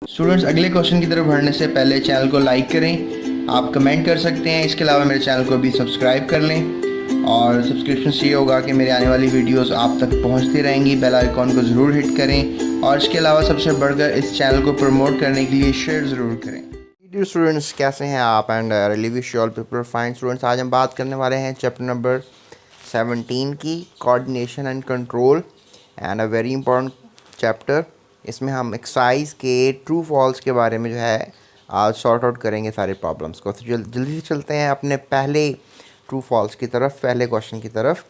Students, अगले question की तरफ बढ़ने से पहले चैनल को लाइक करें। आप कमेंट कर सकते हैं। इसके अलावा मेरे चैनल को भी सब्सक्राइब कर लें और सब्सक्रिप्शन से ये होगा कि मेरे आने वाली वीडियोस आप तक पहुंचती रहेंगी। बेल आइकॉन को ज़रूर हिट करें और इसके अलावा सबसे बढ़कर इस चैनल को प्रमोट करने के लिए शेयर ज़रूर करें। डियर स्टूडेंट्स, कैसे हैं आप? And really wish you all people fine. Students, आज हम बात करने वाले हैं चैप्टर नंबर 17 की, coordination and control, and a very important chapter. इसमें हम एक्सरसाइज के ट्रू फॉल्स के बारे में जो है आज सॉर्ट आउट करेंगे सारे प्रॉब्लम्स को। तो जल्दी से चलते हैं अपने पहले ट्रू फॉल्स की तरफ, पहले क्वेश्चन की तरफ।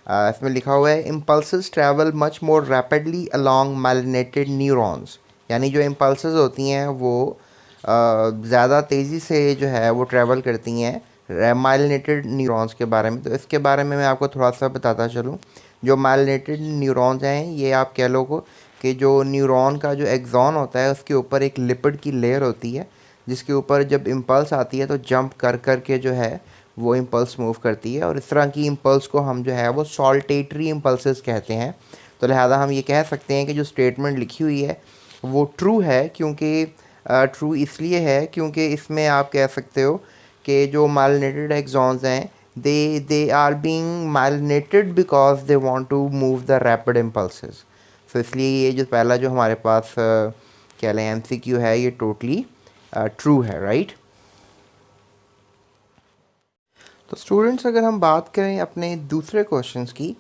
इसमें लिखा हुआ है impulses travel much more rapidly along myelinated neurons. यानी जो इम्पल्सेस होती हैं वो ज़्यादा तेज़ी से जो है वो ट्रैवल करती हैं माइलिनेटेड न्यूरॉन्स के बारे में। तो इसके बारे में मैं आपको थोड़ा सा बताता चलूँ। जो माइलिनेटेड न्यूरॉन्स हैं, ये आप कह लो कि जो न्यूरॉन का जो एक्सॉन होता है उसके ऊपर एक लिपिड की लेयर होती है, जिसके ऊपर जब इम्पल्स आती है तो जंप कर कर के जो है वो इम्पल्स मूव करती है। और इस तरह की इम्पल्स को हम जो है वो सॉल्टेटरी इम्पल्सेस कहते हैं। तो लिहाजा हम ये कह सकते हैं कि जो स्टेटमेंट लिखी हुई है वो ट्रू है, क्योंकि ट्रू इसलिए है क्योंकि इसमें आप कह सकते हो कि जो माइलिनेटेड एक्सॉन्स हैं they are being myelinated because they want to move the rapid impulses। तो इसलिए ये जो पहला जो हमारे पास कह लें MCQ है, ये टोटली ट्रू है, राइट। तो स्टूडेंट्स, अगर हम बात करें अपने दूसरे क्वेश्चंस की,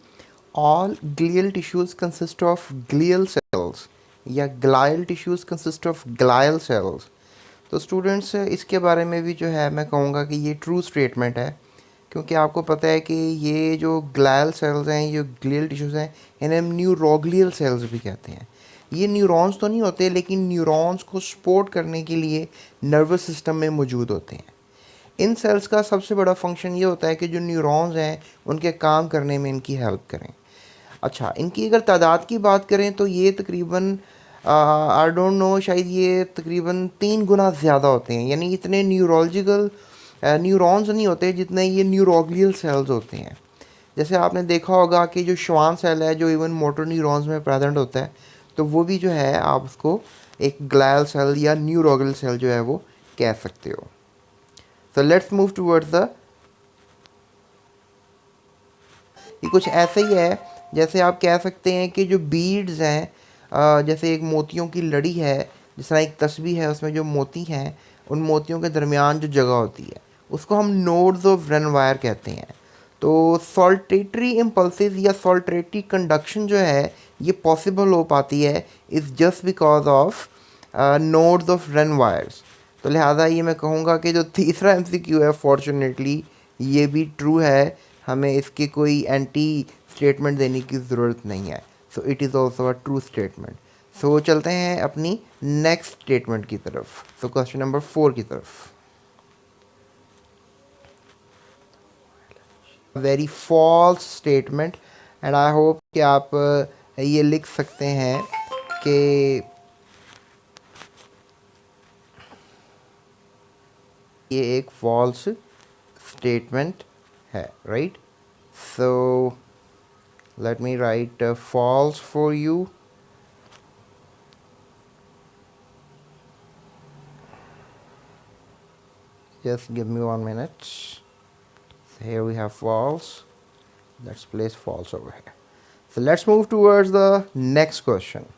all glial tissues consist of glial cells या glial tissues consist of glial cells. तो स्टूडेंट्स, इसके बारे में भी जो है मैं कहूँगा कि ये ट्रू स्टेटमेंट है, क्योंकि आपको पता है कि ये जो ग्लायल सेल्स हैं, ये ग्लियल टिश्यूज़ हैं, इन्हें हम न्यूरोग्लियल सेल्स भी कहते हैं। ये न्यूरॉन्स तो नहीं होते, लेकिन न्यूरॉन्स को सपोर्ट करने के लिए नर्वस सिस्टम में मौजूद होते हैं। इन सेल्स का सबसे बड़ा फंक्शन ये होता है कि जो न्यूरॉन्स हैं उनके काम करने में इनकी हेल्प करें। अच्छा, इनकी अगर तादाद की बात करें तो ये तकरीबन आई डोंट नो, शायद ये तकरीबन 3 गुना ज़्यादा होते हैं। यानी इतने न्यूरोलॉजिकल न्यूरॉन्स नहीं होते जितने ये न्यूरोग्लियल सेल्स होते हैं। जैसे आपने देखा होगा कि जो श्वान सेल है, जो इवन मोटर न्यूरॉन्स में प्रेजेंट होता है, तो वो भी जो है आप उसको एक ग्लायल सेल या न्यूरोग्लियल सेल जो है वो कह सकते हो। तो लेट्स मूव टूवर्ड्स द, ये कुछ ऐसे ही है जैसे आप कह सकते हैं कि जो बीड्स हैं, जैसे एक मोतियों की लड़ी है, जिस तरह एक तस्बीह है उसमें जो मोती हैं, उन मोतियों के दरमियान जो जगह होती है उसको हम नोड्स ऑफ रेनवायर कहते हैं। तो सॉल्टेटरी इम्पल्सिस या सॉल्टेटरी कंडक्शन जो है ये पॉसिबल हो पाती है is just because of nodes of Ranviers. तो लिहाजा ये मैं कहूँगा कि जो तीसरा MCQ है, फॉर्चुनेटली ये भी ट्रू है। हमें इसकी कोई एंटी स्टेटमेंट देने की ज़रूरत नहीं है। So it is also a true statement. So चलते हैं अपनी नेक्स्ट स्टेटमेंट की तरफ, सो क्वेश्चन नंबर 4 की तरफ। Very false statement, and I hope कि आप ये लिख सकते हैं कि ये एक फॉल्स स्टेटमेंट है, right. So let me write false for you. Just give me 1 minute. So here we have false. Let's place false over here. So let's move towards the next question.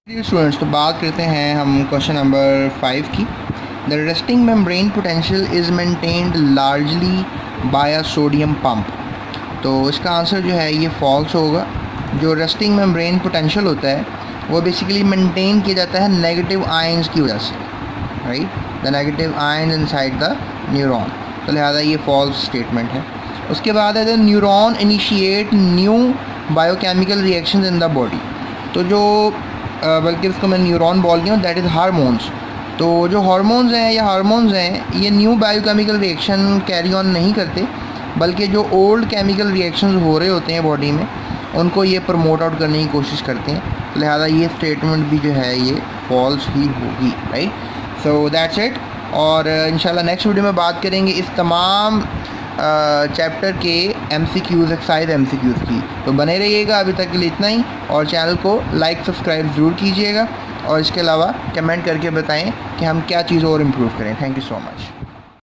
Students, तो बात करते हैं हम question number 5 की। The resting membrane potential is maintained largely by a sodium pump. तो इसका answer जो है ये फॉल्स होगा। जो रेस्टिंग मेम्ब्रेन पोटेंशियल होता है वो बेसिकली मेंटेन किया जाता है नेगेटिव आयंस की वजह से, right, the negative ions inside the neuron. तो लिहाजा ये फॉल्स स्टेटमेंट है। उसके बाद है the neuron initiate new biochemical reactions in the body. तो जो बल्कि उसको मैं न्यूरॉन बोल रही हूँ, दैट इज़ हार्मोन्स। तो जो हार्मोन्स हैं या हार्मोन्स हैं ये new biochemical reaction carry on नहीं करते, बल्कि जो ओल्ड केमिकल रिएक्शंस हो रहे होते हैं बॉडी में उनको ये प्रमोट आउट करने की कोशिश करते हैं। तो लिहाजा ये स्टेटमेंट भी जो है ये फॉल्स ही होगी, राइट। So that's it. और इंशाल्लाह नेक्स्ट वीडियो में बात करेंगे इस तमाम चैप्टर के MCQs, एक्सरसाइज MCQs की। तो बने रहिएगा। अभी तक के लिए इतना ही, और चैनल को लाइक सब्सक्राइब ज़रूर कीजिएगा। और इसके अलावा कमेंट करके बताएं कि हम क्या चीज़ और इम्प्रूव करें। Thank you so much.